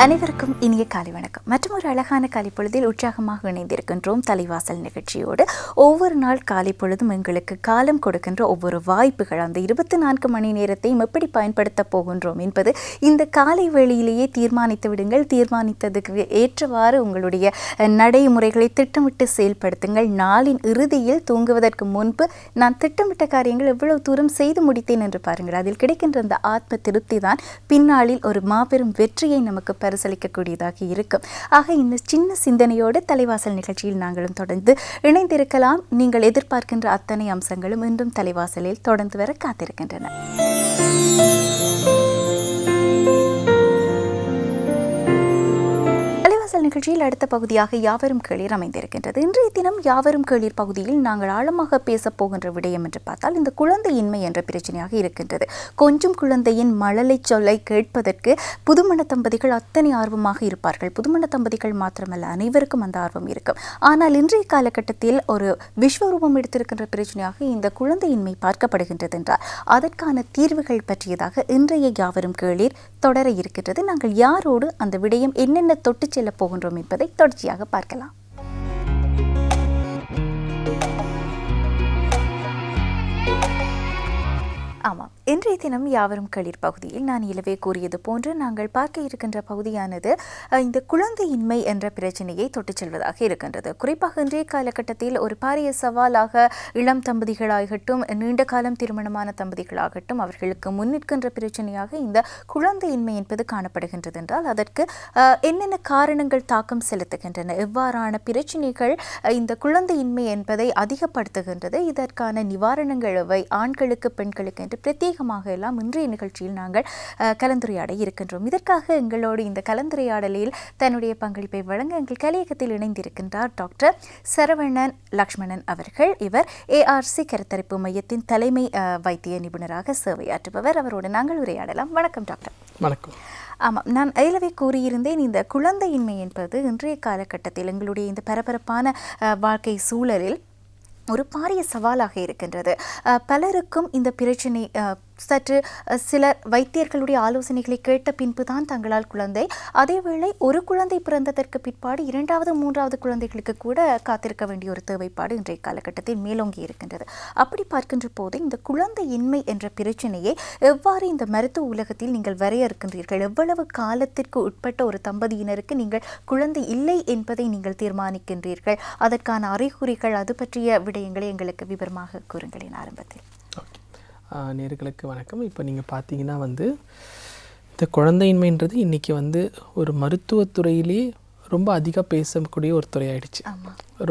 அனைவருக்கும் இனிய காலை வணக்கம். மற்றும் ஒரு அழகான காலை பொழுதில் உற்சாகமாக இணைந்திருக்கின்றோம் தலைவாசல் நிகழ்ச்சியோடு. ஒவ்வொரு நாள் காலை பொழுதும் எங்களுக்கு காலம் கொடுக்கின்ற ஒவ்வொரு வாய்ப்புகள், அந்த 24 மணி நேரத்தையும் எப்படி பயன்படுத்த போகின்றோம் என்பது இந்த காலை வேளையிலேயே தீர்மானித்து விடுங்கள். தீர்மானித்ததுக்கு ஏற்றவாறு உங்களுடைய நடைமுறைகளை திட்டமிட்டு செயல்படுத்துங்கள். நாளின் இறுதியில் தூங்குவதற்கு முன்பு நான் திட்டமிட்ட காரியங்கள் எவ்வளவு தூரம் செய்து முடித்தேன் என்று பாருங்கள். அதில் கிடைக்கின்ற அந்த ஆத்ம திருப்தி தான் பின்னாளில் ஒரு மாபெரும் வெற்றியை நமக்கு பரிசளிக்கக்கூடியதாக இருக்கும். ஆக இந்த சின்ன சிந்தனையோடு தலைவாசல் நிகழ்ச்சியில் நாங்களும் தொடர்ந்து இணைந்திருக்கலாம். நீங்கள் எதிர்பார்க்கின்ற அத்தனை அம்சங்களும் இன்றும் தலைவாசலில் தொடர்ந்து வர காத்திருக்கின்றன. நிகழ்ச்சியில் அடுத்த பகுதியாக யாவரும் கேளீர் அமைந்திருக்கின்றது. இன்றைய தினம் யாவரும் கேளீர் பகுதியில் நாங்கள் ஆழமாக பேச போகின்ற விடயம் என்று பார்த்தால் இந்த குழந்தையின்மை என்ற பிரச்சனையாக இருக்கின்றது. கொஞ்சம் குழந்தையின் மழலை சொல்லை கேட்பதற்கு புதுமண தம்பதிகள் அத்தனை ஆர்வமாக இருப்பார்கள். புதுமண தம்பதிகள் மாத்திரமல்ல, அனைவருக்கும் அந்த ஆர்வம் இருக்கும். ஆனால் இன்றைய காலகட்டத்தில் ஒரு விஸ்வரூபம் எடுத்திருக்கின்ற பிரச்சனையாக இந்த குழந்தையின்மை பார்க்கப்படுகின்றது என்றால் அதற்கான தீர்வுகள் பற்றியதாக இன்றைய யாவரும் கேளீர் தொடர இருக்கின்றது. நாங்கள் யாரோடு அந்த விடயம் என்னென்ன தொட்டு செல்ல போகின்றோம் என்பதை தொடர்ச்சியாக பார்க்கலாம். ஆமாம், இன்றைய தினம் யாவரும் கேளீர் பகுதியில் நான் இலவே கூறியது போன்று நாங்கள் பார்க்க இருக்கின்ற பகுதியானது இந்த குழந்தையின்மை என்ற பிரச்சனையை தொட்டுச் செல்வதாக இருக்கின்றது. குறிப்பாக இன்றைய காலகட்டத்தில் ஒரு பாரிய சவாலாக இளம் தம்பதிகளாகட்டும், நீண்ட காலம் திருமணமான தம்பதிகளாகட்டும், அவர்களுக்கு முன்னிற்கின்ற பிரச்சனையாக இந்த குழந்தையின்மை என்பது காணப்படுகின்றது என்றால் அதற்கு என்னென்ன காரணங்கள் தாக்கம் செலுத்துகின்றன, எவ்வாறான பிரச்சனைகள் இந்த குழந்தையின்மை என்பதை அதிகப்படுத்துகின்றது, இதற்கான நிவாரணங்கள் எவை, ஆண்களுக்கு பெண்களுக்கு என்று பிரத்யேகமாக எல்லாம் இன்றைய நிகழ்ச்சியில் நாங்கள் கலந்துரையாட இருக்கின்றோம். இதற்காக எங்களோடு இந்த கலந்துரையாடலில் தன்னுடைய பங்களிப்பை வழங்க எங்கள் கலையகத்தில் இணைந்திருக்கின்றார் டாக்டர் சரவணன் லக்ஷ்மணன் அவர்கள். இவர் ARC கருத்தரிப்பு மையத்தின் தலைமை வைத்திய நிபுணராக சேவையாற்றுபவர். அவரோடு நாங்கள் உரையாடலாம். வணக்கம் டாக்டர். வணக்கம். ஆமாம், நான் ஏலவே கூறியிருந்தேன், இந்த குழந்தையின்மை என்பது இன்றைய காலகட்டத்தில் எங்களுடைய இந்த பரபரப்பான வாழ்க்கை சூழலில் ஒரு பாரிய சவாலாக இருக்கின்றது. பலருக்கும் இந்த பிரச்சனை சற்று சிலர் வைத்தியர்களுடைய ஆலோசனைகளை கேட்ட பின்பு தான் தங்களால் குழந்தை, அதேவேளை ஒரு குழந்தை பிறந்ததற்கு பிற்பாடு 2வது 3வது குழந்தைகளுக்கு கூட காத்திருக்க வேண்டிய ஒரு தேவைப்பாடு இன்றைய காலகட்டத்தில் மேலோங்கி இருக்கின்றது. அப்படி பார்க்கின்ற போது இந்த குழந்தையின்மை என்ற பிரச்சனையை எவ்வாறு இந்த மருத்துவ உலகத்தில் நீங்கள் வரையறுக்கின்றீர்கள்? எவ்வளவு காலத்திற்கு உட்பட்ட ஒரு தம்பதியினருக்கு நீங்கள் குழந்தை இல்லை என்பதை நீங்கள் தீர்மானிக்கின்றீர்கள்? அதற்கான அறிகுறிகள், அது பற்றிய விடயங்களை எங்களுக்கு விவரமாக கூறுங்களேன் ஆரம்பத்தில். நேயர்களுக்கு வணக்கம். இப்போ நீங்கள் பார்த்தீங்கன்னா இந்த குழந்தையின்மைன்றது இன்றைக்கி ஒரு மருத்துவத்துறையிலே ரொம்ப அதிகம் பேசக்கூடிய ஒரு துறையாயிடுச்சு.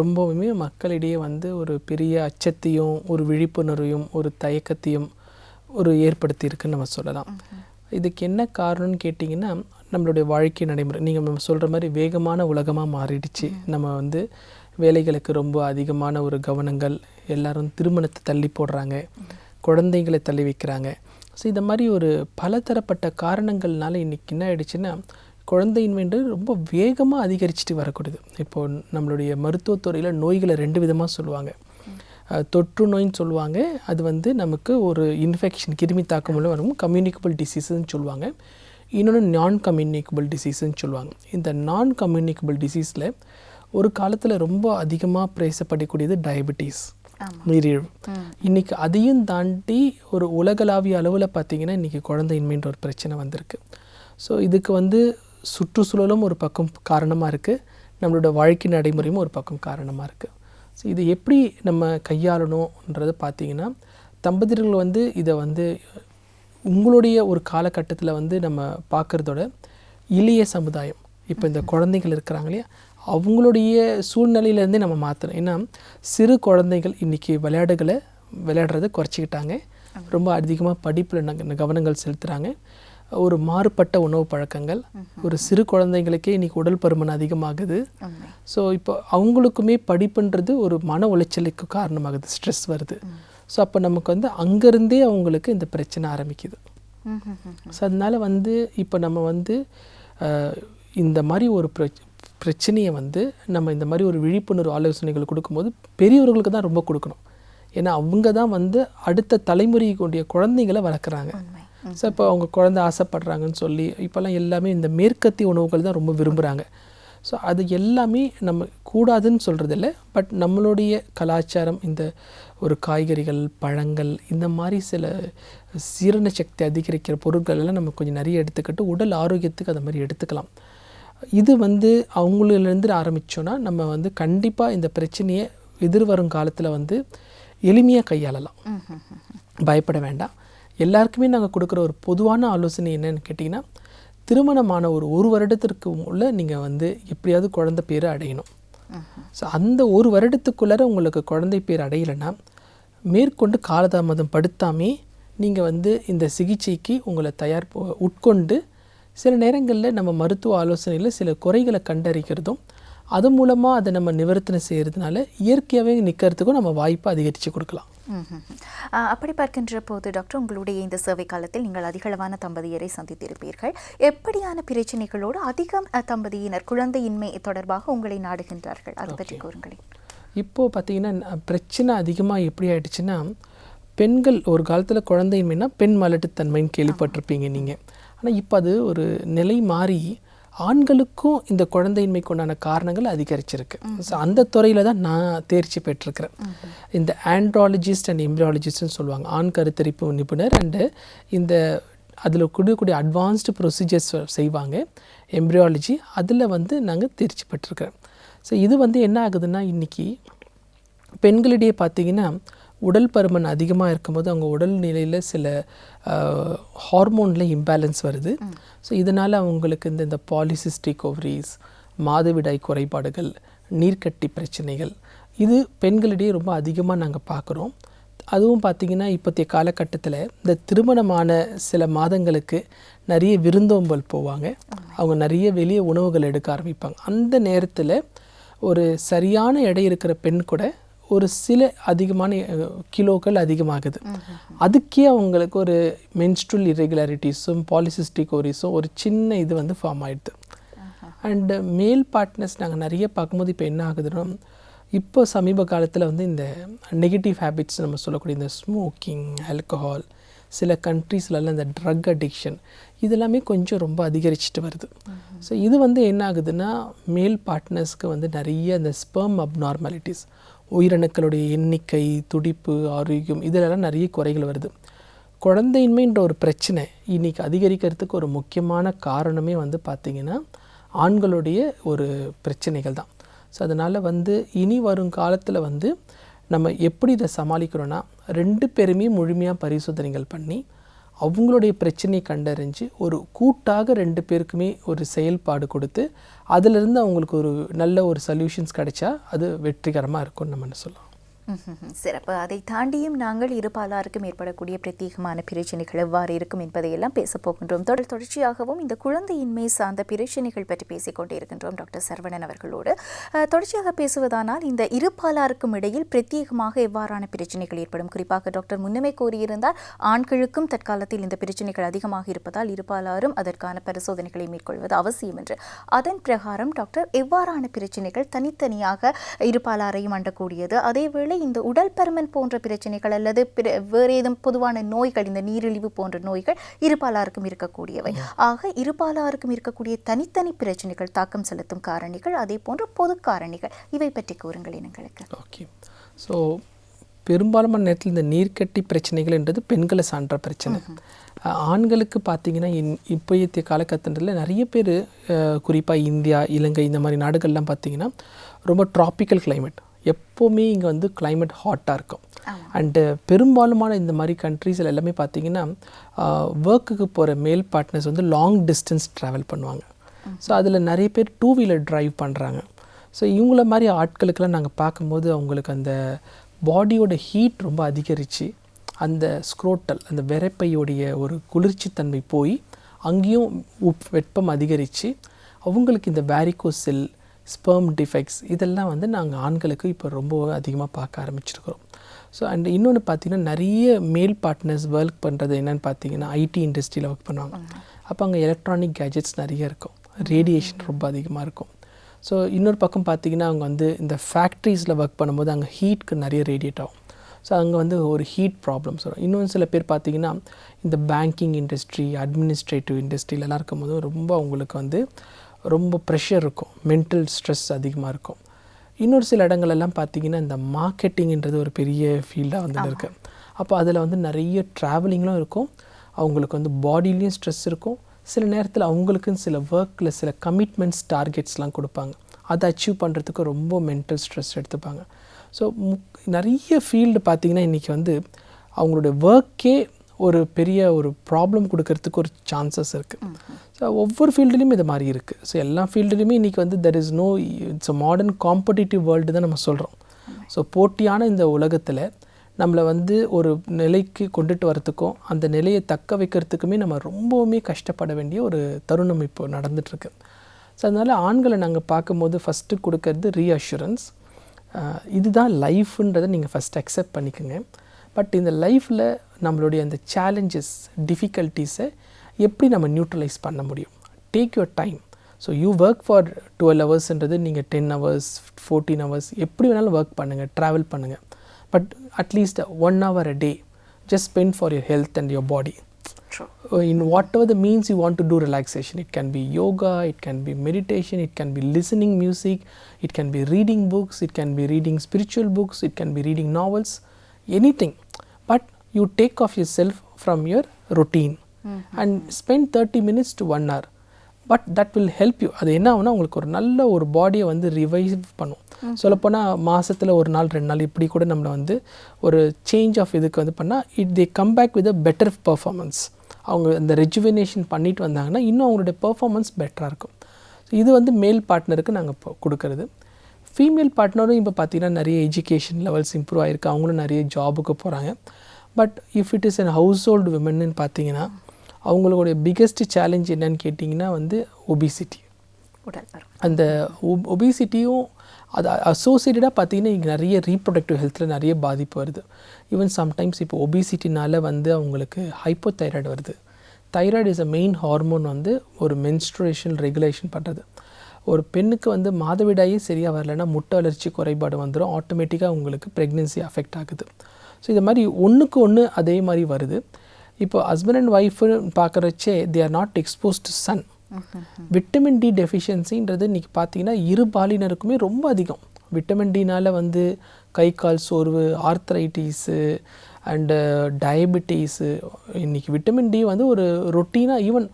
ரொம்பவுமே மக்களிடையே ஒரு பெரிய அச்சத்தையும் ஒரு விழிப்புணர்வையும் ஒரு தயக்கத்தையும் ஏற்படுத்தியிருக்குன்னு நம்ம சொல்லலாம். இதுக்கு என்ன காரணம்னு கேட்டிங்கன்னா நம்மளுடைய வாழ்க்கை நடைமுறை, நம்ம சொல்கிற மாதிரி வேகமான உலகமாக மாறிடுச்சு. நம்ம வேலைகளுக்கு ரொம்ப அதிகமான ஒரு கவனங்கள், எல்லாரும் திருமணத்தை தள்ளி போடுறாங்க, குழந்தைங்களை தள்ளி வைக்கிறாங்க. ஸோ இந்த மாதிரி ஒரு பலதரப்பட்ட காரணங்கள்னால இன்றைக்கி என்ன ஆகிடுச்சுன்னா குழந்தையின்மைன்றது ரொம்ப வேகமாக அதிகரிச்சுட்டு வரக்கூடியது. இப்போது நம்மளுடைய மருத்துவத்துறையில் நோய்களை 2 விதமாக சொல்லுவாங்க. தொற்று நோயின்னு சொல்லுவாங்க, அது நமக்கு ஒரு இன்ஃபெக்ஷன் கிருமி தாக்கம் மூலம் வரும் கம்யூனிகபிள் டிசீஸ்ன்னு சொல்லுவாங்க. இன்னொன்று நான் கம்யூனிகபிள் டிசீஸ்ன்னு சொல்லுவாங்க. இந்த நான் கம்யூனிகபிள் டிசீஸில் ஒரு காலத்தில் ரொம்ப அதிகமாக பேசப்படக்கூடியது டயபெட்டிஸ், நீரிழிவு. இன்றைக்கி அதையும் தாண்டி ஒரு உலகளாவிய அளவில் பார்த்திங்கன்னா இன்றைக்கி குழந்தையின்மைன்ற ஒரு பிரச்சனை வந்திருக்கு. ஸோ இதுக்கு சுற்றுச்சூழலும் ஒரு பக்கம் காரணமாக இருக்குது, நம்மளோட வாழ்க்கை நடைமுறையும் ஒரு பக்கம் காரணமாக இருக்குது. ஸோ இது எப்படி நம்ம கையாளணுன்றது பார்த்திங்கன்னா தம்பதியர்கள் இதை உங்களுடைய ஒரு காலகட்டத்தில் நம்ம பார்க்குறதோட இளைய சமுதாயம், இப்போ இந்த குழந்தைகள் இருக்கிறாங்க இல்லையா, அவங்களுடைய சூழ்நிலையிலேருந்தே நம்ம மாற்றணும். ஏன்னா சிறு குழந்தைகள் இன்றைக்கி விளையாடுறதை குறைச்சிக்கிட்டாங்க, ரொம்ப அதிகமாக படிப்பில் கவனங்கள் செலுத்துகிறாங்க. ஒரு மாறுபட்ட உணவு பழக்கங்கள், ஒரு சிறு குழந்தைங்களுக்கே இன்றைக்கி உடல் பருமன் அதிகமாகுது. ஸோ இப்போ அவங்களுக்குமே படிப்புன்றது ஒரு மன உளைச்சலுக்கு காரணமாகுது, ஸ்ட்ரெஸ் வருது. ஸோ அப்போ நமக்கு அங்கேருந்தே அவங்களுக்கு இந்த பிரச்சனை ஆரம்பிக்குது. ஸோ அதனால் இப்போ நம்ம இந்த மாதிரி ஒரு பிரச்சனையை நம்ம இந்த மாதிரி ஒரு விழிப்புணர்வு ஆலோசனைகள் கொடுக்கும்போது பெரியவர்களுக்கு தான் ரொம்ப கொடுக்கணும். ஏன்னா அவங்க தான் அடுத்த தலைமுறைக்குடைய குழந்தைகளை வளர்க்குறாங்க. ஸோ இப்போ அவங்க குழந்தை ஆசைப்படுறாங்கன்னு சொல்லி இப்போல்லாம் எல்லாமே இந்த மேற்கத்திய உணவுகள் தான் ரொம்ப விரும்புகிறாங்க. ஸோ அது எல்லாமே நம்ம கூடாதுன்னு சொல்கிறதில்ல, பட் நம்மளுடைய கலாச்சாரம் இந்த ஒரு காய்கறிகள், பழங்கள், இந்த மாதிரி சில சீரண சக்தி அதிகரிக்கிற பொருட்கள் எல்லாம் நம்ம கொஞ்சம் நிறைய எடுத்துக்கிட்டு உடல் ஆரோக்கியத்துக்கு அது மாதிரி எடுத்துக்கலாம். இது வந்து அவங்களிலேருந்து ஆரம்பித்தோன்னா நம்ம வந்து கண்டிப்பாக இந்த பிரச்சனையை எதிர்வரும் காலத்தில் வந்து எளிமையாக கையாளலாம். பயப்பட வேண்டாம். எல்லாருக்குமே நாங்கள் கொடுக்குற ஒரு பொதுவான ஆலோசனை என்னன்னு கேட்டிங்கன்னா, திருமணமான ஒரு வருடத்திற்கு உள்ள நீங்கள் வந்து எப்படியாவது குழந்தை பேர் அடையணும். ஸோ அந்த ஒரு வருடத்துக்குள்ளார உங்களுக்கு குழந்தை பேர் அடையலைன்னா மேற்கொண்டு காலதாமதம் படுத்தாமே நீங்கள் வந்து இந்த சிகிச்சைக்கு உங்களை உட்கொண்டு சில நேரங்களில் நம்ம மருத்துவ ஆலோசனையில் சில குறைகளை கண்டறிக்கிறதும் அது மூலமாக அதை நம்ம நிவர்த்தனை செய்கிறதுனால இயற்கையாகவே நிற்கிறதுக்கும் நம்ம வாய்ப்பை அதிகரித்து கொடுக்கலாம். அப்படி பார்க்கின்ற போது டாக்டர், உங்களுடைய இந்த சேவை காலத்தில் நீங்கள் அதிகளவான தம்பதியரை சந்தித்திருப்பீர்கள். எப்படியான பிரச்சனைகளோடு அதிகம் தம்பதியினர் குழந்தையின்மை தொடர்பாக உங்களை நாடுகின்றார்கள், அதை பற்றி கூறுங்களேன். இப்போது பார்த்தீங்கன்னா பிரச்சனை அதிகமாக எப்படி ஆயிடுச்சுன்னா, பெண்கள் ஒரு காலத்தில் குழந்தையின்மைனா பெண் மலட்டுத்தன்மைன்னு கேள்விப்பட்டிருப்பீங்க நீங்கள். ஆனால் இப்போ அது ஒரு நிலை மாறி ஆண்களுக்கும் இந்த குழந்தையின்மைக்கு உண்டான காரணங்கள் அதிகரிச்சிருக்கு. ஸோ அந்த துறையில் தான் நான் தேர்ச்சி பெற்றிருக்கிறேன். இந்த ஆண்ட்ராலஜிஸ்ட் அண்ட் எம்ப்ரியாலஜிஸ்ட்னு சொல்லுவாங்க, ஆண் கருத்தரிப்பு நிபுணர். அண்டு இந்த அதில் கூடிய அட்வான்ஸ்டு ப்ரொசீஜர்ஸ் செய்வாங்க எம்ப்ரியாலஜி, அதில் வந்து நாங்கள் தேர்ச்சி பெற்றிருக்கிறேன். ஸோ இது வந்து என்ன ஆகுதுன்னா, இன்றைக்கி பெண்களிடையே பார்த்திங்கன்னா உடல் பருமன் அதிகமாக இருக்கும்போது அவங்க உடல் நிலையில் சில ஹார்மோனில் இம்பேலன்ஸ் வருது. ஸோ இதனால் அவங்களுக்கு இந்த பாலிசிஸ்டிக் ஓவரிஸ், மாதவிடாய் குறைபாடுகள், நீர்க்கட்டி பிரச்சனைகள், இது பெண்களிடையே ரொம்ப அதிகமாக நாங்கள் பார்க்குறோம். அதுவும் பார்த்திங்கன்னா இப்போதைய காலகட்டத்தில் இந்த திருமணமான சில மாதங்களுக்கு நிறைய விருந்தோம்பல் போவாங்க, அவங்க நிறைய வெளியே உணவுகள் எடுக்க ஆரம்பிப்பாங்க. அந்த நேரத்தில் ஒரு சரியான எடை இருக்கிற பெண் கூட ஒரு சில அதிகமான கிலோக்கள் அதிகமாகுது. அதுக்கே அவங்களுக்கு ஒரு மென்ஸ்ட்ரல் இரெகுலாரிட்டிஸும் பாலிசிஸ்டிக் ஓவரிஸும் ஒரு சின்ன இது வந்து ஃபார்ம் ஆகிடுது. அண்டு மேல் பார்ட்னர்ஸ் நாங்கள் நிறைய பார்க்கும்போது இப்போ என்ன ஆகுதுன்னா, இப்போ சமீப காலத்தில் வந்து இந்த நெகட்டிவ் ஹேபிட்ஸ் நம்ம சொல்லக்கூடிய இந்த ஸ்மோக்கிங், ஆல்கஹால், சில கண்ட்ரீஸ்லலாம் இந்த ட்ரக் அடிக்ஷன், இதெல்லாமே கொஞ்சம் ரொம்ப அதிகரிச்சுட்டு வருது. ஸோ இது வந்து என்ன ஆகுதுன்னா, மேல் பார்ட்னர்ஸ்க்கு வந்து நிறைய இந்த ஸ்பெர்ம் அப்நார்மாலிட்டிஸ், உயிரணுக்களுடைய எண்ணிக்கை, துடிப்பு, ஆரோக்கியம், இதிலெல்லாம் நிறைய குறைகள் வருது. குழந்தையின்மைன்ற ஒரு பிரச்சனை இன்றைக்கி அதிகரிக்கிறதுக்கு ஒரு முக்கியமான காரணமே வந்து பார்த்திங்கன்னா ஆண்களுடைய ஒரு பிரச்சனைகள் தான். ஸோ அதனால் வந்து இனி வரும் காலத்தில் வந்து நம்ம எப்படி இதை சமாளிக்கிறோன்னா, 2 பேருமே முழுமையாக பரிசோதனைகள் பண்ணி அவங்களுடைய பிரச்சனையை கண்டறிஞ்சு ஒரு கூட்டாக 2 பேருக்குமே ஒரு செயல்பாடு கொடுத்து அதிலிருந்து அவங்களுக்கு ஒரு நல்ல ஒரு சொல்யூஷன்ஸ் கிடைச்சா அது வெற்றிகரமாக இருக்கும்னு நம்ம சொல்லலாம். சிறப்பு. அதை தாண்டியும் நாங்கள் இருபாலாருக்கும் ஏற்படக்கூடிய பிரத்யேகமான பிரச்சனைகள் எவ்வாறு இருக்கும் என்பதையெல்லாம் பேசப் போகின்றோம். தொடர்ச்சியாகவும் இந்த குழந்தையின்மை சார்ந்த பிரச்சனைகள் பற்றி பேசிக்கொண்டே இருக்கின்றோம் டாக்டர் சரவணன் அவர்களோடு. தொடர்ச்சியாக பேசுவதானால் இந்த இருபாலாருக்கும் இடையில் பிரத்யேகமாக எவ்வாறான பிரச்சனைகள் ஏற்படும், குறிப்பாக டாக்டர் முன்னமே கூறியிருந்தார் ஆண்களுக்கும் தற்காலத்தில் இந்த பிரச்சனைகள் அதிகமாக இருப்பதால் இருபாலாரும் அதற்கான பரிசோதனைகளை மேற்கொள்வது அவசியம் என்று. அதன் பிரகாரம் டாக்டர் எவ்வாறான பிரச்சனைகள் தனித்தனியாக இருபாலாரையும் அண்டக்கூடியது, அதேவேளை இந்த உடல் பருமன் போன்ற பிரச்சனைகள் அல்லது வேறு ஏதும் பொதுவான நோய்கள், இந்த நீரிழிவு போன்ற நோய்கள் இருபாலாருக்கும் இருக்கக்கூடியவை. ஆக இருபாலாருக்கும் இருக்கக்கூடிய தனித்தனி பிரச்சனைகள், தாக்கம் செலுத்தும் காரணிகள், அதே போன்ற பொது காரணிகள், இவை பற்றி கூறுங்கள் எங்களுக்கு. ஓகே. ஸோ பெரும்பாலான நேரத்தில் இந்த நீர்க்கட்டி பிரச்சனைகள்ன்றது பெண்களை சான்ற பிரச்சனை. ஆண்களுக்கு பார்த்திங்கன்னா இப்போதைய காலகட்டத்தில் நிறைய பேர் குறிப்பாக இந்தியா, இலங்கை இந்த மாதிரி நாடுகள்லாம் பார்த்திங்கன்னா ரொம்ப ட்ராபிக்கல் கிளைமேட், எப்போவுமே இங்கே வந்து கிளைமேட் ஹாட்டாக இருக்கும். அண்டு பெரும்பாலுமான இந்த மாதிரி கண்ட்ரீஸில் எல்லாமே பார்த்திங்கன்னா ஒர்க்குக்கு போகிற மேல் பார்ட்னர்ஸ் வந்து லாங் டிஸ்டன்ஸ் ட்ராவல் பண்ணுவாங்க. ஸோ அதில் நிறைய பேர் 2 வீலர் ட்ரைவ் பண்ணுறாங்க. ஸோ இவங்கள மாதிரி ஆட்களுக்கெல்லாம் நாங்கள் பார்க்கும்போது அவங்களுக்கு அந்த பாடியோட ஹீட் ரொம்ப அதிகரித்து அந்த ஸ்க்ரோட்டல், அந்த விரைப்பையோடைய ஒரு குளிர்ச்சித்தன்மை போய் அங்கேயும் வெப்பம் அதிகரித்து அவங்களுக்கு இந்த வேரிகோசெல், ஸ்பெர்ம் டிஃபெக்ட்ஸ், இதெல்லாம் வந்து நாங்கள் ஆண்களுக்கு இப்போ ரொம்ப அதிகமாக பார்க்க ஆரம்பிச்சிருக்கிறோம். ஸோ அண்ட் இன்னொன்று பார்த்திங்கன்னா நிறைய மேல் பார்ட்னர்ஸ் ஒர்க் பண்ணுறது என்னென்னு பார்த்திங்கன்னா ஐடி இண்டஸ்ட்ரியில் ஒர்க் பண்ணுவாங்க. அப்போ அங்கே எலக்ட்ரானிக் கேஜெட்ஸ் நிறைய இருக்கும், ரேடியேஷன் ரொம்ப அதிகமாக இருக்கும். ஸோ இன்னொரு பக்கம் பார்த்திங்கன்னா அவங்க வந்து இந்த ஃபேக்ட்ரிஸில் ஒர்க் பண்ணும்போது அங்கே ஹீட்க்கு நிறைய ரேடியேட் ஆகும். ஸோ அங்கே வந்து ஒரு ஹீட் ப்ராப்ளம்ஸ் வரும். இன்னும் சில பேர் பார்த்திங்கன்னா இந்த பேங்கிங் இண்டஸ்ட்ரி, அட்மினிஸ்ட்ரேட்டிவ் இண்டஸ்ட்ரியிலலாம் இருக்கும்போது ரொம்ப அவங்களுக்கு வந்து ரொம்ப ப்ரெஷர் இருக்கும், மென்டல் ஸ்ட்ரெஸ் அதிகமாக இருக்கும். இன்னொரு சில இடங்கள்லாம் பார்த்திங்கன்னா இந்த மார்க்கெட்டிங்கிறது ஒரு பெரிய ஃபீல்டாக வந்துட்டு இருக்குது. அப்போ அதில் வந்து நிறைய ட்ராவலிங்லாம் இருக்கும், அவங்களுக்கு வந்து பாடியிலையும் ஸ்ட்ரெஸ் இருக்கும். சில நேரத்தில் அவங்களுக்குன்னு சில ஒர்க்கில் சில கமிட்மெண்ட்ஸ், டார்கெட்ஸ்லாம் கொடுப்பாங்க, அதை அச்சீவ் பண்ணுறதுக்கு ரொம்ப மென்டல் ஸ்ட்ரெஸ் எடுத்துப்பாங்க. ஸோ நிறைய ஃபீல்டு பார்த்திங்கன்னா இன்றைக்கி வந்து அவங்களுடைய ஒர்க்கே ஒரு பெரிய ஒரு ப்ராப்ளம் கொடுக்கறதுக்கு ஒரு சான்சஸ் இருக்குது. ஸோ ஒவ்வொரு ஃபீல்டுலேயும் இது மாதிரி இருக்குது. ஸோ எல்லா ஃபீல்டுலேயுமே இன்றைக்கி வந்து there is no, its a modern competitive world தான் நம்ம சொல்கிறோம். ஸோ போட்டியான இந்த உலகத்தில் நம்மளை வந்து ஒரு நிலைக்கு கொண்டுட்டு வரத்துக்கும் அந்த நிலையை தக்க வைக்கிறதுக்குமே நம்ம ரொம்பவுமே கஷ்டப்பட வேண்டிய ஒரு தருணம் இப்போ நடந்துகிட்ருக்கு. ஸோ அதனால் ஆண்களை நாங்கள் பார்க்கும்போது ஃபஸ்ட்டு கொடுக்கறது ரீஅஷூரன்ஸ். இதுதான் லைஃப்ன்றதை நீங்கள் ஃபஸ்ட் அக்செப்ட் பண்ணிக்கோங்க. பட் இந்த லைஃப்பில் நம்மளுடைய அந்த சேலஞ்சஸ், டிஃபிகல்ட்டிஸை எப்படி நம்ம நியூட்ரலைஸ் பண்ண முடியும்? Take your time. So you work for 12 ஹவர்ஸ்ன்றது நீங்கள் 10 ஹவர்ஸ் 14 ஹவர்ஸ் எப்படி வேணாலும் ஒர்க் பண்ணுங்கள், ட்ராவல் பண்ணுங்கள். But at least 1 hour a day just spend for your health and your body. True. In whatever the means you want to do relaxation. It can be yoga, it can be meditation, it can be listening music, it can be reading books, it can be reading spiritual books, it can be reading novels, anything. But you take off yourself from your routine and spend 30 minutes to 1 hour. But that will help you. அது என்ன ஆகுனா உங்களுக்கு ஒரு நல்ல ஒரு பாடியை வந்து revive பண்ணும். சொல்லப்போனால் மாதத்தில் 1 நாள் 2 நாள் இப்படி கூட நம்மளை வந்து ஒரு சேஞ்ச் ஆஃப் இதுக்கு வந்து பண்ணால் they come back with a better performance. அவங்க அந்த ரெஜுவினேஷன் பண்ணிட்டு வந்தாங்கன்னா இன்னும் அவங்களுடைய பர்ஃபார்மன்ஸ் பெட்டராக இருக்கும். இது வந்து மேல் பார்ட்னருக்கு நாங்கள் இப்போ கொடுக்கறது. ஃபீமேல் பார்ட்னரும் இப்போ பார்த்திங்கன்னா நிறைய எஜுகேஷன் லெவல்ஸ் இம்ப்ரூவ் ஆகிருக்கு, அவங்களும் நிறைய ஜாபுக்கு போகிறாங்க. But if it is an house hold விமன்னு பார்த்தீங்கன்னா அவங்களுடைய பிக்கெஸ்ட் சேலஞ்ச் என்னன்னு கேட்டிங்கன்னா வந்து ஒபிசிட்டி. அந்த ஒபிசிட்டியும் அது அசோசியேட்டடாக பார்த்திங்கன்னா இங்கே நிறைய ரீப்ரொடக்டிவ் ஹெல்த்தில் நிறைய பாதிப்பு வருது. ஈவன் சம்டைம்ஸ் இப்போ ஒபிசிட்டினால் வந்து அவங்களுக்கு ஹைப்போதைராய்டு வருது. Thyroid is a main hormone, வந்து ஒரு மென்ஸ்ட்ரேஷன் ரெகுலேஷன் பண்ணுறது. ஒரு பெண்ணுக்கு வந்து மாதவிடாயே சரியாக வரலைன்னா முட்டை வளர்ச்சி குறைபாடு வந்துடும், ஆட்டோமேட்டிக்காக உங்களுக்கு ப்ரெக்னென்சி அஃபெக்ட் ஆகுது. ஸோ இது மாதிரி ஒன்றுக்கு ஒன்று அதே மாதிரி வருது. இப்போ ஹஸ்பண்ட் அண்ட் ஒய்ஃபு பார்க்குறச்சே they are not expose to sun. Vitamin D டெஃபிஷியன்சின்றது இன்றைக்கி பார்த்தீங்கன்னா இரு பாலினருக்குமே ரொம்ப அதிகம். விட்டமின் டினால் வந்து கை கால் சோர்வு, ஆர்த்ரைட்டிஸு அண்டு டயபெட்டிஸு. இன்றைக்கி விட்டமின் டி வந்து ஒரு ரொட்டீனாக ஈவன்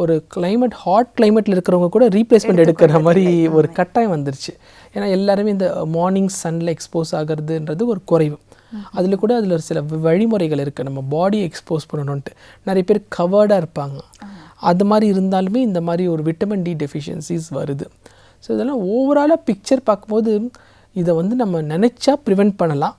ஒரு கிளைமேட் ஹாட் கிளைமேட்டில் இருக்கிறவங்க கூட ரீப்ளேஸ்மெண்ட் எடுக்கிற மாதிரி ஒரு கட்டாயம் வந்துருச்சு. ஏன்னா எல்லாருமே இந்த மார்னிங் சன்னில் எக்ஸ்போஸ் ஆகிறதுன்றது ஒரு குறைவு. அதில் கூட அதில் ஒரு சில வழிமுறைகள் இருக்குது, நம்ம பாடியை எக்ஸ்போஸ் பண்ணணுன்ட்டு. நிறைய பேர் கவர்டாக இருப்பாங்க, அது மாதிரி இருந்தாலுமே இந்த மாதிரி ஒரு விட்டமின் டி டெஃபிஷியன்சிஸ் வருது. ஸோ இதெல்லாம் ஓவராலாக பிக்சர் பார்க்கும்போது இதை வந்து நம்ம நினச்சா ப்ரிவெண்ட் பண்ணலாம்.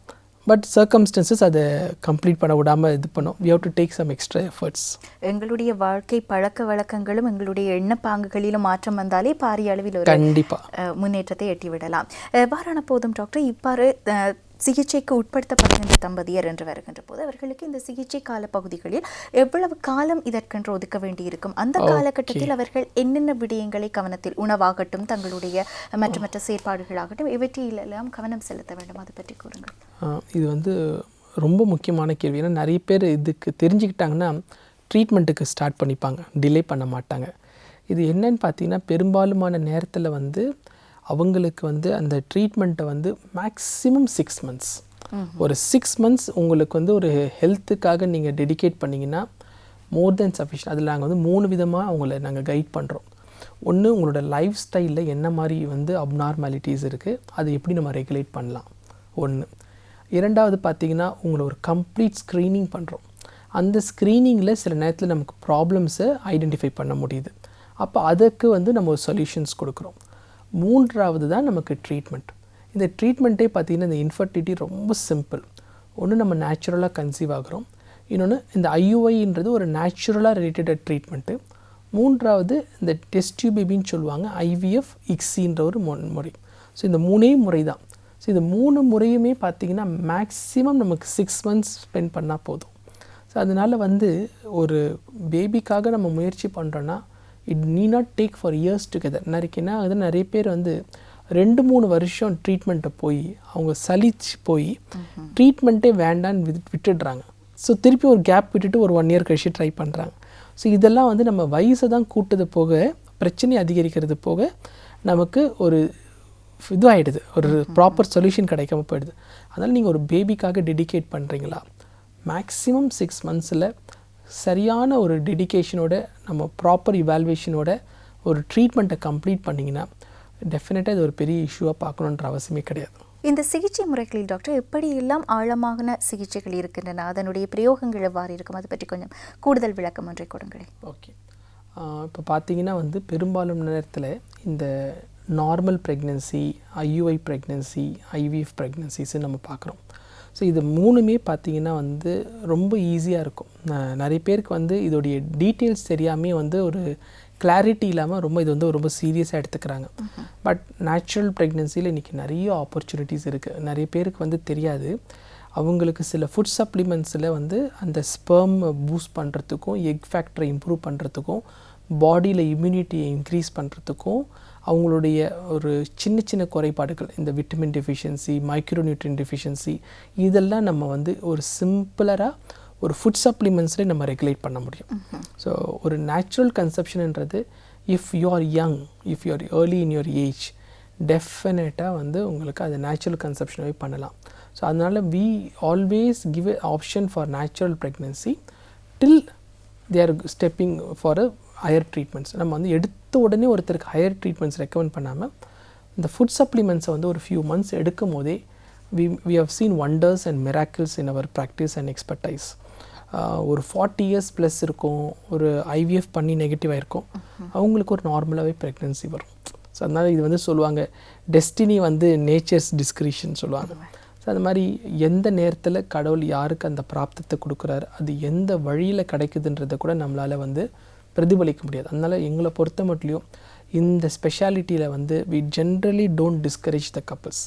பட் சர்க்கம்ஸ்டன்சஸ் அதை கம்ப்ளீட் பண்ண விடாமல் இது பண்ணோம். We have to take some extra efforts. எங்களுடைய வாழ்க்கை பழக்க வழக்கங்களும் எங்களுடைய எண்ணப்பாங்குகளிலும் மாற்றம் வந்தாலே பாரிய அளவில் ஒரு கண்டிப்பாக முன்னேற்றத்தை எட்டிவிடலாம். வாரான போதும் டாக்டர், இவ்வாறு சிகிச்சைக்கு உட்படுத்தப்படுகின்ற தம்பதியர் என்று வருகின்ற போது அவர்களுக்கு இந்த சிகிச்சை கால பகுதிகளில் எவ்வளவு காலம் இதற்கென்று ஒதுக்க வேண்டியிருக்கும்? அந்த காலகட்டத்தில் அவர்கள் என்னென்ன விடயங்களை கவனத்தில், உணவாகட்டும் தங்களுடைய மற்ற செயற்பாடுகளாகட்டும் இவற்றையெல்லாம் கவனம் செலுத்த வேண்டும், அதை பற்றி கூறுங்கள். இது வந்து ரொம்ப முக்கியமான கேள்வி. ஏன்னா நிறைய பேர் இதுக்கு தெரிஞ்சுக்கிட்டாங்கன்னா ட்ரீட்மெண்ட்டுக்கு ஸ்டார்ட் பண்ணிப்பாங்க, டிலே பண்ண மாட்டாங்க. இது என்னன்னு பார்த்தீங்கன்னா பெரும்பாலுமான நேரத்தில் வந்து அவங்களுக்கு வந்து அந்த ட்ரீட்மெண்ட்டை வந்து மேக்ஸிமம் 6 months, ஒரு 6 months உங்களுக்கு வந்து ஒரு ஹெல்த்துக்காக நீங்கள் டெடிகேட் பண்ணிங்கன்னா மோர் தென் சஃபிஷியன்ட். அதில் நாங்கள் வந்து 3 விதமாக அவங்கள நாங்கள் கைட் பண்ணுறோம். ஒன்று, உங்களோட லைஃப் ஸ்டைலில் என்ன மாதிரி வந்து அப்நார்மாலிட்டிஸ் இருக்குது, அதை எப்படி நம்ம ரெகுலேட் பண்ணலாம் ஒன்று. இரண்டாவது பார்த்திங்கன்னா உங்களை ஒரு கம்ப்ளீட் ஸ்க்ரீனிங் பண்ணுறோம். அந்த ஸ்க்ரீனிங்கில் சில நேரத்தில் நமக்கு ப்ராப்ளம்ஸை ஐடென்டிஃபை பண்ண முடியுது. அப்போ அதுக்கு வந்து நம்ம ஒரு சொல்யூஷன்ஸ் கொடுக்குறோம். மூன்றாவது தான் நமக்கு ட்ரீட்மெண்ட். இந்த ட்ரீட்மெண்ட்டே பார்த்திங்கன்னா இந்த இன்ஃபர்டிலிட்டி ரொம்ப சிம்பிள். ஒன்று, நம்ம நேச்சுரலாக கன்சீவ் ஆகிறோம். இன்னொன்று, இந்த ஐயுஐன்றது ஒரு நேச்சுரலாக ரிலேட்டட் ட்ரீட்மெண்ட்டு. மூன்றாவது இந்த டெஸ்ட் டியூப் பேபின்னு சொல்லுவாங்க, ஐவிஎஃப் இக்ஸின்ற ஒரு முறை. ஸோ இந்த 3 முறை தான். ஸோ இந்த 3 முறையுமே பார்த்திங்கன்னா மேக்ஸிமம் நமக்கு 6 months ஸ்பெண்ட் பண்ணால் போதும். ஸோ அதனால் வந்து ஒரு பேபிக்காக நம்ம முயற்சி பண்ணுறோன்னா it need not take for years together. என்ன அது நிறைய பேர் வந்து 2-3 வருஷம் ட்ரீட்மெண்ட்டை போய் அவங்க சலிச்சு போய் ட்ரீட்மெண்ட்டே வேண்டான்னு விட்டுடுறாங்க. ஸோ திருப்பி ஒரு கேப் விட்டுட்டு ஒரு 1 இயர் கழிச்சு ட்ரை பண்ணுறாங்க. ஸோ இதெல்லாம் வந்து நம்ம வயசை தான் கூட்டது போக பிரச்சனை அதிகரிக்கிறது போக நமக்கு ஒரு இதுவாகிடுது, ஒரு ப்ராப்பர் சொல்யூஷன் கிடைக்காம போயிடுது. அதனால் நீங்கள் ஒரு பேபிக்காக டெடிகேட் பண்ணுறீங்களா, மேக்ஸிமம் 6 மந்த்ஸில் சரியான ஒரு டெடிகேஷனோட நம்ம ப்ராப்பர் இவால்வேஷனோட ஒரு ட்ரீட்மெண்ட்டை கம்ப்ளீட் பண்ணிங்கன்னா டெஃபினட்டாக இது ஒரு பெரிய இஷ்யூவாக பார்க்கணுன்ற அவசியமே கிடையாது. இந்த சிகிச்சை முறைகளில் டாக்டர் எப்படியெல்லாம் ஆழமான சிகிச்சைகள் இருக்கின்றன, அதனுடைய பிரயோகங்கள் எவ்வாறு இருக்கும், அதை பற்றி கொஞ்சம் கூடுதல் விளக்கம் ஒன்றை கொடுங்களேன். ஓகே, இப்போ பார்த்தீங்கன்னா வந்து பெரும்பாலும் நேரத்தில் இந்த normal pregnancy, IUI pregnancy, IVF ப்ரெக்னென்சிஸ்ன்னு நம்ம பார்க்குறோம். ஸோ இது 3மே பார்த்திங்கன்னா வந்து ரொம்ப ஈஸியாக இருக்கும். நிறைய பேருக்கு வந்து இதோடைய டீட்டெயில்ஸ் தெரியாமல் வந்து ஒரு கிளாரிட்டி இல்லாமல் ரொம்ப இது வந்து ரொம்ப சீரியஸாக எடுத்துக்கிறாங்க. பட் நேச்சுரல் ப்ரெக்னென்சியில் இன்றைக்கி நிறைய ஆப்பர்ச்சுனிட்டிஸ் இருக்குது. நிறைய பேருக்கு வந்து தெரியாது. அவங்களுக்கு சில ஃபுட் சப்ளிமெண்ட்ஸில் வந்து அந்த ஸ்பெர்ம் பூஸ்ட் பண்ணுறதுக்கும், எக் ஃபேக்டரை இம்ப்ரூவ் பண்ணுறதுக்கும், பாடியில் இம்யூனிட்டியை இன்க்ரீஸ் பண்ணுறதுக்கும், அவங்களுடைய ஒரு சின்ன சின்ன குறைபாடுகள் இந்த விட்டமின் டெஃபிஷியன்சி, மைக்ரோநியூட்ரியன் டெஃபிஷியன்சி, இதெல்லாம் நம்ம வந்து ஒரு சிம்பிளராக ஒரு ஃபுட் சப்ளிமெண்ட்ஸ்லேயே நம்ம ரெகுலேட் பண்ண முடியும். ஸோ ஒரு நேச்சுரல் கன்செப்ஷன்ன்றது if you are young, if you are early in your age, டெஃபினட்டாக வந்து உங்களுக்கு அது நேச்சுரல் கன்செப்ஷனாகவே பண்ணலாம். ஸோ அதனால் we always give a option for natural pregnancy till they are stepping for a higher treatments. நம்ம வந்து எடுத்த உடனே ஒருத்தருக்கு ஹையர் ட்ரீட்மெண்ட்ஸ் ரெக்கமெண்ட் பண்ணாமல் இந்த ஃபுட் சப்ளிமெண்ட்ஸை வந்து ஒரு ஃபியூ மந்த்ஸ் எடுக்கும் போதே we have seen wonders and miracles in our practice and expertise. ஒரு 40 years ப்ளஸ் இருக்கும், ஒரு IVF பண்ணி நெகட்டிவாக இருக்கும், அவங்களுக்கு ஒரு நார்மலாகவே ப்ரெக்னென்சி வரும். ஸோ அதனால் இது வந்து சொல்லுவாங்க டெஸ்டினி வந்து நேச்சர்ஸ் டிஸ்கிரிஷன் சொல்லுவாங்க. ஸோ அது மாதிரி எந்த நேரத்தில் கடவுள் யாருக்கு அந்த பிராப்தத்தை கொடுக்குறாரு, அது எந்த வழியில் கிடைக்குதுன்றதை கூட நம்மளால் வந்து பிரதிபலிக்க முடியாது. அதனால் எங்களை பொறுத்த மட்டும் இந்த ஸ்பெஷாலிட்டியில் வந்து we generally don't discourage the couples.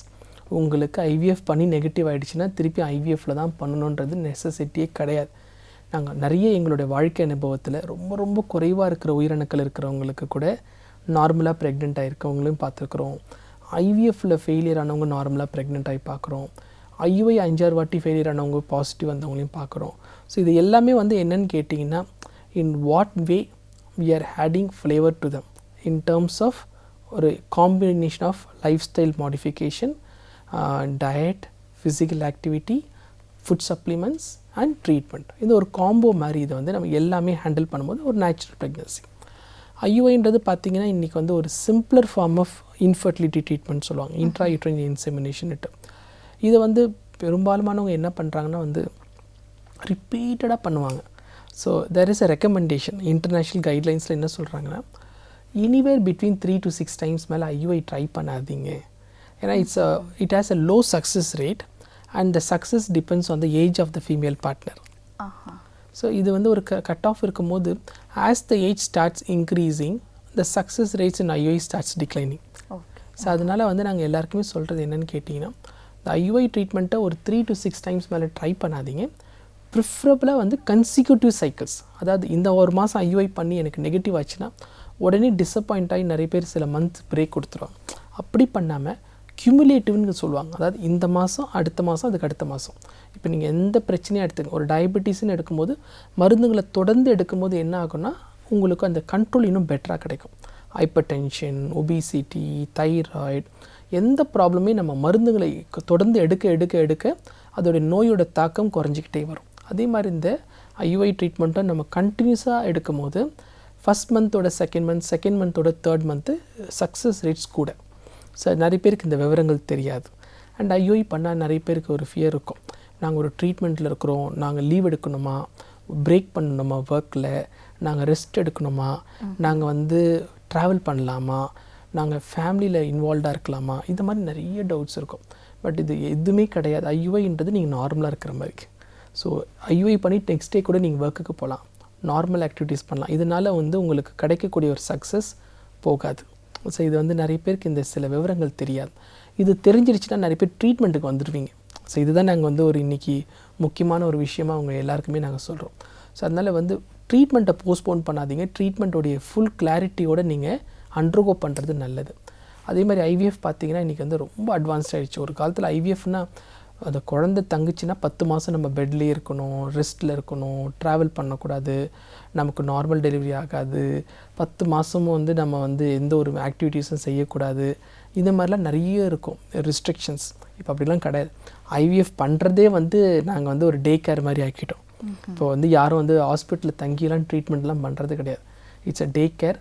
உங்களுக்கு IVF பண்ணி நெகட்டிவ் ஆகிடுச்சுன்னா திருப்பி IVFல தான் பண்ணணுன்றது நெசசிட்டியே கிடையாது. நாங்கள் நிறைய எங்களுடைய வாழ்க்கை அனுபவத்தில் ரொம்ப ரொம்ப குறைவாக இருக்கிற உயிரணுக்கள் இருக்கிறவங்களுக்கு கூட நார்மலாக ப்ரெக்னென்ட் ஆகிருக்கவங்களையும் பார்த்துருக்குறோம். IVFல ஃபெயிலியர் ஆனவங்க நார்மலாக ப்ரெக்னென்ட் ஆகி பார்க்குறோம். IUI 5-6 வாட்டி ஃபெயிலியர் ஆனவங்க பாசிட்டிவ் வந்தவங்களையும் பார்க்குறோம். ஸோ இது எல்லாமே வந்து என்னன்னு கேட்டிங்கன்னா in what way we are adding flavor to them in terms of ஒரு combination of lifestyle modification, diet, physical activity, food supplements and treatment. இது ஒரு காம்போ மாதிரி இதை வந்து நம்ம எல்லாமே ஹேண்டில் பண்ணும்போது ஒரு நேச்சுரல் ப்ரெக்னன்சி. IUIன்றது பார்த்திங்கன்னா இன்றைக்கி வந்து ஒரு simpler form of infertility treatment சொல்லுவாங்க, இன்ட்ராயூட்ரைன் இன்செமினேஷன்ட்டு. இதை வந்து பெரும்பாலுமானவங்க என்ன பண்ணுறாங்கன்னா வந்து ரிப்பீட்டடாக பண்ணுவாங்க. So there is a recommendation international கைட்லைன்ஸில் என்ன சொல்கிறாங்கன்னா எனிவேர் பிட்வீன் 3 to 6 டைம்ஸ் மேலே IUI ட்ரை பண்ணாதீங்க. ஏன்னா it has a low success rate and the success depends on the age of the female partner. So இது வந்து ஒரு கட் ஆஃப் இருக்கும்போது as the age starts increasing the success rates in IUI starts declining. So அதனால் வந்து நாங்கள் எல்லாருக்குமே சொல்கிறது என்னென்னு கேட்டிங்கன்னா இந்த IUI ட்ரீட்மெண்ட்டை ஒரு 3 to 6 டைம்ஸ் மேலே ட்ரை பண்ணாதீங்க. ப்ரிஃபரபுளாக வந்து கன்சிக்யூட்டிவ் சைக்கிள்ஸ், அதாவது இந்த ஒரு மாதம் IUI பண்ணி எனக்கு நெகட்டிவ் ஆச்சுன்னா உடனே டிசப்பாயிண்ட் ஆகி நிறைய பேர் சில மந்த் பிரேக் கொடுத்துருவாங்க. அப்படி பண்ணாமல் கியூமுலேட்டிவ்னு சொல்லுவாங்க, அதாவது இந்த மாதம் அடுத்த மாதம் அதுக்கு அடுத்த மாதம். இப்போ நீங்கள் எந்த பிரச்சனையாக எடுத்துங்க, ஒரு டயபெட்டிஸ்ன்னு எடுக்கும்போது மருந்துகளை தொடர்ந்து எடுக்கும்போது என்ன ஆகும்னா உங்களுக்கு அந்த கண்ட்ரோல் இன்னும் பெட்டராக கிடைக்கும். ஹைப்பர் டென்ஷன், ஒபிசிட்டி, தைராய்டு, எந்த ப்ராப்ளமே நம்ம மருந்துகளை தொடர்ந்து எடுக்க அதோடைய நோயோட தாக்கம் குறைஞ்சிக்கிட்டே வரும். அதே மாதிரி இந்த IUI ட்ரீட்மெண்ட்டை நம்ம கண்டினியூஸாக எடுக்கும் போது ஃபஸ்ட் மந்தோட செகண்ட் மந்தோட தேர்ட் மந்த்து சக்ஸஸ் ரேட்ஸ் கூட. ஸோ நிறைய பேருக்கு இந்த விவரங்கள் தெரியாது. அண்ட் IUI பண்ணால் நிறைய பேருக்கு ஒரு ஃபியர் இருக்கும், நாங்கள் ஒரு ட்ரீட்மெண்ட்டில் இருக்கிறோம், நாங்கள் லீவ் எடுக்கணுமா, பிரேக் பண்ணணுமா, ஒர்க்கில் நாங்கள் ரெஸ்ட் எடுக்கணுமா, நாங்கள் வந்து ட்ராவல் பண்ணலாமா, நாங்கள் ஃபேமிலியில் இன்வால்வ்டாக இருக்கலாமா, இந்த மாதிரி நிறைய டவுட்ஸ் இருக்கும். பட் இது எதுவுமே கிடையாது. IUIன்றது நீங்கள் நார்மலாக இருக்கிற மாதிரி. ஸோ IUI பண்ணி நெக்ஸ்ட் டே கூட நீங்கள் ஒர்க்குக்கு போகலாம், நார்மல் ஆக்டிவிட்டீஸ் பண்ணலாம். இதனால் வந்து உங்களுக்கு கிடைக்கக்கூடிய ஒரு சக்ஸஸ் போகாது. ஸோ இது வந்து நிறைய பேருக்கு இந்த சில விவரங்கள் தெரியாது. இது தெரிஞ்சிருச்சுன்னா நிறைய பேர் ட்ரீட்மெண்ட்டுக்கு வந்துடுவீங்க. ஸோ இதுதான் நாங்கள் வந்து ஒரு இன்றைக்கி முக்கியமான ஒரு விஷயமாக அவங்க எல்லாருக்குமே நாங்கள் சொல்கிறோம். ஸோ அதனால் வந்து ட்ரீட்மெண்ட்டை போஸ்ட்போன் பண்ணாதீங்க. ட்ரீட்மெண்ட்டோடைய ஃபுல் கிளாரிட்டியோடு நீங்கள் அண்டர்கோ பண்ணுறது நல்லது. அதே மாதிரி ஐவிஎஃப் பார்த்தீங்கன்னா இன்றைக்கி வந்து ரொம்ப அட்வான்ஸ்ட் ஆகிடுச்சு. ஒரு காலத்தில் ஐவிஎஃப்னா அந்த குழந்தை தங்குச்சுன்னா 10 மாதம் நம்ம பெட்லேயே இருக்கணும், ரெஸ்ட்டில் இருக்கணும், ட்ராவல் பண்ணக்கூடாது, நமக்கு நார்மல் டெலிவரி ஆகாது, 10 மாதமும் வந்து நம்ம வந்து எந்த ஒரு ஆக்டிவிட்டீஸும் செய்யக்கூடாது, இந்த மாதிரிலாம் நிறைய இருக்கும் ரிஸ்ட்ரிக்ஷன்ஸ். இப்போ அப்படிலாம் கிடையாது. ஐவிஎஃப் பண்ணுறதே வந்து நாங்கள் வந்து ஒரு டே கேர் மாதிரி ஆக்கிட்டோம். இப்போ வந்து யாரும் வந்து ஹாஸ்பிட்டலில் தங்கிலாம் ட்ரீட்மெண்ட்லாம் பண்ணுறது கிடையாது. It's a day care.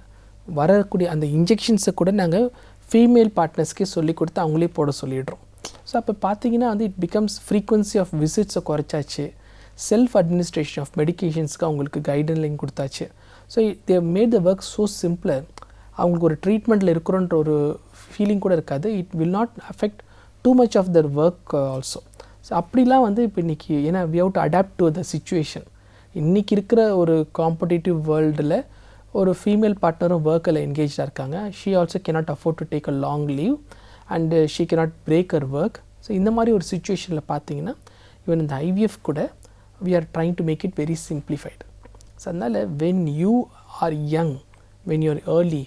வரக்கூடிய அந்த இன்ஜெக்ஷன்ஸை கூட நாங்கள் ஃபீமேல் பார்ட்னர்ஸ்க்கே சொல்லி கொடுத்து அவங்களே போட சொல்லிடுறோம். ஸோ அப்போ பார்த்தீங்கன்னா வந்து இட் பிகம்ஸ் ஃப்ரீக்வன்சி ஆஃப் விசிட்ஸை குறைச்சாச்சு, செல்ஃப் அட்மினிஸ்ட்ரேஷன் ஆஃப் மெடிக்கேஷன்ஸ்க்கு அவங்களுக்கு கைட்லைன் கொடுத்தாச்சு. So they made the work so simpler. அவங்களுக்கு ஒரு ட்ரீட்மெண்ட்டில் இருக்கிறோன்ற ஒரு ஃபீலிங் கூட இருக்காது. It will not affect too much of their work also. So அப்படிலாம் வந்து இப்போ இன்றைக்கி ஏன்னா we have to adapt to the situation. இன்றைக்கி இருக்கிற ஒரு காம்படிட்டிவ் வேர்ல்டில் ஒரு ஃபீமேல் பார்ட்னரும் ஒர்க்கில் என்கேஜாக இருக்காங்க. She also cannot afford to take a long leave and she cannot break her work. So இந்த மாதிரி ஒரு சுச்சுவேஷனில் பார்த்தீங்கன்னா ஈவன் இந்த ஐவிஎஃப் கூட we are trying to make it very simplified. So அதனால் when you are young, when you are early,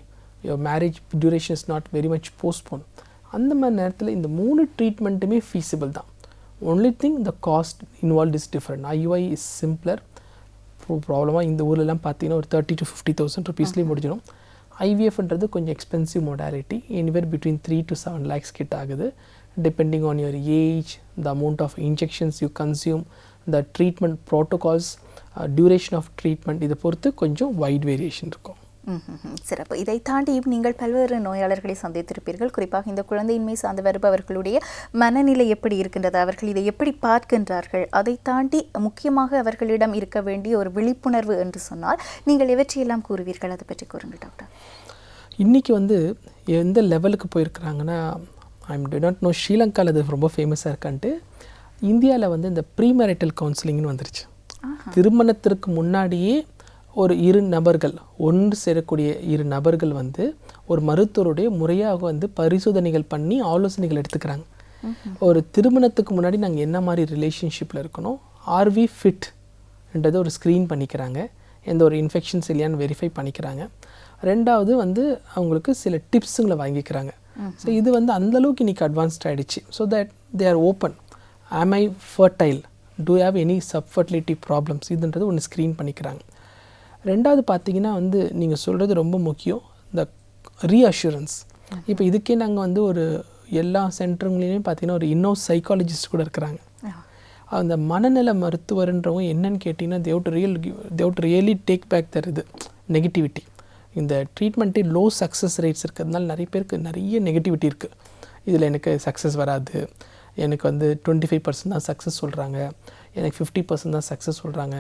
your marriage duration is not very much postpone, அந்த மாதிரி நேரத்தில் இந்த 3 ட்ரீட்மெண்ட்டுமே ஃபீஸிபிள் தான். Only thing the cost involve is different. IUI is simpler. ப்ராப்ளமாக இந்த ஊர்லலாம் பார்த்தீங்கன்னா ஒரு 30,000 to 50,000 ருபீஸ்லேயே முடிஞ்சிடும். ஐவிஎஃப்ன்றது கொஞ்சம் expensive modality. Anywhere between 3 to 7 lakhs கிட்ட ஆகுது. Depending on your age, the amount of injections you consume, the treatment protocols, duration of treatment, இதை பொறுத்து கொஞ்சம் வைட் வேரியேஷன் இருக்கும். சிறப்பு. இதை தாண்டியும் நீங்கள் பல்வேறு நோயாளர்களை சந்தித்திருப்பீர்கள். குறிப்பாக இந்த குழந்தையின்மை சார்ந்து வருபவர்களுடைய மனநிலை எப்படி இருக்கின்றது, அவர்கள் இதை எப்படி பார்க்கின்றார்கள், அதை தாண்டி முக்கியமாக அவர்களிடம் இருக்க வேண்டிய ஒரு விழிப்புணர்வு என்று சொன்னால் நீங்கள் எவற்றையெல்லாம் கூறுவீர்கள், அதை பற்றி கூறுங்கள் டாக்டர். இன்றைக்கி வந்து எந்த லெவலுக்கு போயிருக்கிறாங்கன்னா, டு நாட் நோ ஸ்ரீலங்காவில் அது ரொம்ப ஃபேமஸாக இருக்கான்ட்டு, இந்தியாவில் வந்து இந்த ப்ரீமேரிட்டல் கவுன்சிலிங்னு வந்துருச்சு. திருமணத்திற்கு முன்னாடியே ஒரு 2 நபர்கள், ஒன்று சேரக்கூடிய 2 நபர்கள் வந்து ஒரு மருத்துவருடைய முறையாக வந்து பரிசோதனைகள் பண்ணி ஆலோசனைகள் எடுத்துக்கிறாங்க. ஒரு திருமணத்துக்கு முன்னாடி நாங்கள் என்ன மாதிரி ரிலேஷன்ஷிப்பில் இருக்கணும், ஆர்வி ஃபிட்ன்றது ஒரு ஸ்க்ரீன் பண்ணிக்கிறாங்க, எந்த ஒரு இன்ஃபெக்ஷன்ஸ் இல்லையான்னு வெரிஃபை பண்ணிக்கிறாங்க. ரெண்டாவது வந்து அவங்களுக்கு சில டிப்ஸுங்களை வாங்கிக்கிறாங்க. ஸோ இது வந்து அந்தளவுக்கு இன்றைக்கி அட்வான்ஸ்ட் ஆகிடுச்சு. So that they are open. Am I fertile, do have any subfertility problems, இதுன்றது ஒன்று ஸ்க்ரீன் பண்ணிக்கிறாங்க. ரெண்டாவது பார்த்தீங்கன்னா வந்து நீங்கள் சொல்கிறது ரொம்ப முக்கியம், இந்த ரீஅஷூரன்ஸ். இப்போ இதுக்கே நாங்கள் வந்து ஒரு எல்லா சென்டருங்களையும் பார்த்தீங்கன்னா ஒரு இன்னோ சைக்காலஜிஸ்ட் கூட இருக்கிறாங்க. அந்த மனநல மருத்துவர்ன்றவங்க என்னன்னு கேட்டிங்கன்னா they would really take back their negativity. இந்த ட்ரீட்மெண்ட்டே லோ சக்ஸஸ் ரேட்ஸ் இருக்கிறதுனால நிறைய பேருக்கு நிறைய நெகட்டிவிட்டி இருக்குது. இதில் எனக்கு சக்ஸஸ் வராது, எனக்கு வந்து 25% தான் சக்ஸஸ் சொல்கிறாங்க, எனக்கு 50% தான் சக்ஸஸ் சொல்கிறாங்க,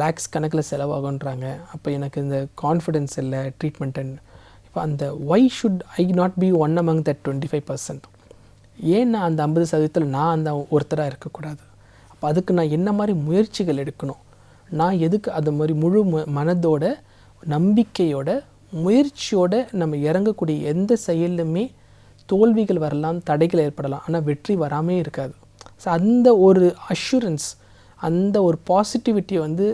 லேக்ஸ் கணக்கில் செலவாகுன்றாங்க, அப்போ எனக்கு இந்த கான்ஃபிடென்ஸ் இல்லை ட்ரீட்மெண்ட்டுன்னு. இப்போ அந்த why should I not be one among that 25%? ஏன் நான் அந்த 50% நான் அந்த ஒருத்தராக இருக்கக்கூடாது? அப்போ அதுக்கு நான் என்ன மாதிரி முயற்சிகள் எடுக்கணும்? நான் எதுக்கு அது மாதிரி முழு மனதோட நம்பிக்கையோட முயற்சியோட நம்ம இறங்கக்கூடிய எந்த செயலுமே தோல்விகள் வரலாம், தடைகள் ஏற்படலாம், ஆனால் வெற்றி வராமே இருக்காது. ஸோ அந்த ஒரு அஷூரன்ஸ், அந்த ஒரு பாசிட்டிவிட்டியை வந்து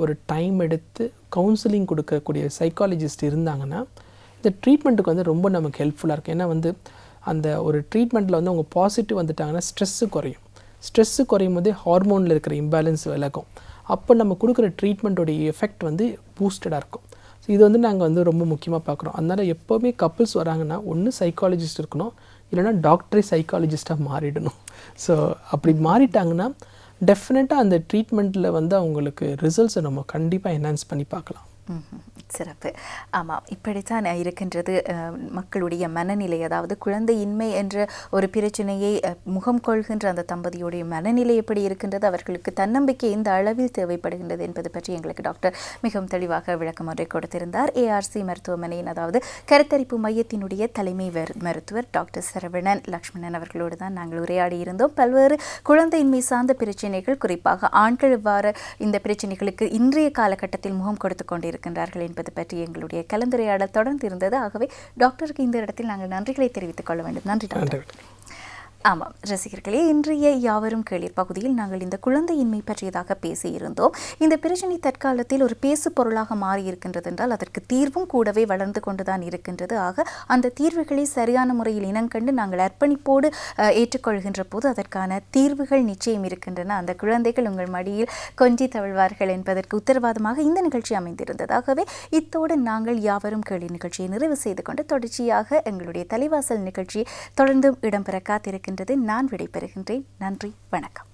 ஒரு டைம் எடுத்து கவுன்சிலிங் கொடுக்கக்கூடிய சைக்காலஜிஸ்ட் இருந்தாங்கன்னா இந்த ட்ரீட்மெண்ட்டுக்கு வந்து ரொம்ப நமக்கு ஹெல்ப்ஃபுல்லாக இருக்கும். ஏன்னா வந்து அந்த ஒரு ட்ரீட்மெண்ட்டில் வந்து அவங்க பாசிட்டிவ் வந்துட்டாங்கன்னா ஸ்ட்ரெஸ்ஸு குறையும். ஸ்ட்ரெஸ்ஸு குறையும் போதே ஹார்மோனில் இருக்கிற இம்பேலன்ஸ் விலகும். அப்போ நம்ம கொடுக்குற ட்ரீட்மெண்ட்டோடைய எஃபெக்ட் வந்து பூஸ்டடாக இருக்கும். ஸோ இது வந்து நாங்கள் வந்து ரொம்ப முக்கியமாக பார்க்குறோம். அதனால் எப்போவுமே கப்புள்ஸ் வராங்கன்னா ஒன்று சைக்காலஜிஸ்ட் இருக்கணும், இல்லைனா டாக்டரே சைக்காலஜிஸ்ட்டாக மாறிடணும். ஸோ அப்படி மாறிட்டாங்கன்னா டெஃபினட்டாக அந்த ட்ரீட்மெண்ட்டில் வந்து அவங்களுக்கு ரிசல்ட்ஸை நம்ம கண்டிப்பாக என்ஹான்ஸ் பண்ணி பார்க்கலாம். சிறப்பு. ஆமாம், இப்படித்தான் இருக்கின்றது மக்களுடைய மனநிலை. அதாவது குழந்தையின்மை என்ற ஒரு பிரச்சனையை முகம் கொள்கின்ற அந்த தம்பதியுடைய மனநிலை எப்படி இருக்கின்றது, அவர்களுக்கு தன்னம்பிக்கை எந்த அளவில் தேவைப்படுகின்றது என்பது பற்றி எங்களுக்கு டாக்டர் மிகவும் தெளிவாக விளக்கம் ஒன்றை கொடுத்திருந்தார். ஏஆர்சி மருத்துவமனையின் அதாவது கருத்தரிப்பு மையத்தினுடைய தலைமை மருத்துவர் டாக்டர் சரவணன் லக்ஷ்மணன் அவர்களோடு தான் நாங்கள் உரையாடி இருந்தோம். பல்வேறு குழந்தையின்மை சார்ந்த பிரச்சனைகள், குறிப்பாக ஆண்கள் இவ்வாறு இந்த பிரச்சனைகளுக்கு இன்றைய காலகட்டத்தில் முகம் கொடுத்து கொண்டிருக்கின்றார்கள் என்பது பற்றி எங்களுடைய கலந்துரையாடல் தொடர்ந்து இருந்தது. ஆகவே டாக்டருக்கு இந்த இடத்தில் நாங்கள் நன்றிகளை தெரிவித்துக் கொள்ள வேண்டும். நன்றி டாக்டர். ஆமாம் ரசிகர்களே, இன்றைய யாவரும் கேளீர் பகுதியில் நாங்கள் இந்த குழந்தையின்மை பற்றியதாக பேசியிருந்தோம். இந்த பிரச்சனை தற்காலத்தில் ஒரு பேசு பொருளாக மாறி இருக்கின்றது என்றால் அதற்கு தீர்வும் கூடவே வளர்ந்து கொண்டுதான் இருக்கின்றது. ஆக அந்த தீர்வுகளை சரியான முறையில் இனங்கண்டு நாங்கள் அர்ப்பணிப்போடு ஏற்றுக்கொள்கின்ற போது அதற்கான தீர்வுகள் நிச்சயம் இருக்கின்றன. அந்த குழந்தைகள் உங்கள் மடியில் கொஞ்சி தவழ்வார்கள் என்பதற்கு உத்தரவாதமாக இந்த நிகழ்ச்சி அமைந்திருந்ததாகவே இத்தோடு நாங்கள் யாவரும் கேளீர் நிகழ்ச்சியை நிறைவு செய்து கொண்டு தொடர்ச்சியாக எங்களுடைய தலைவாசல் நிகழ்ச்சி தொடர்ந்தும் இடம்பெற காத்திருக்கின்றது. நான் விடைபெறுகின்றேன். நன்றி, வணக்கம்.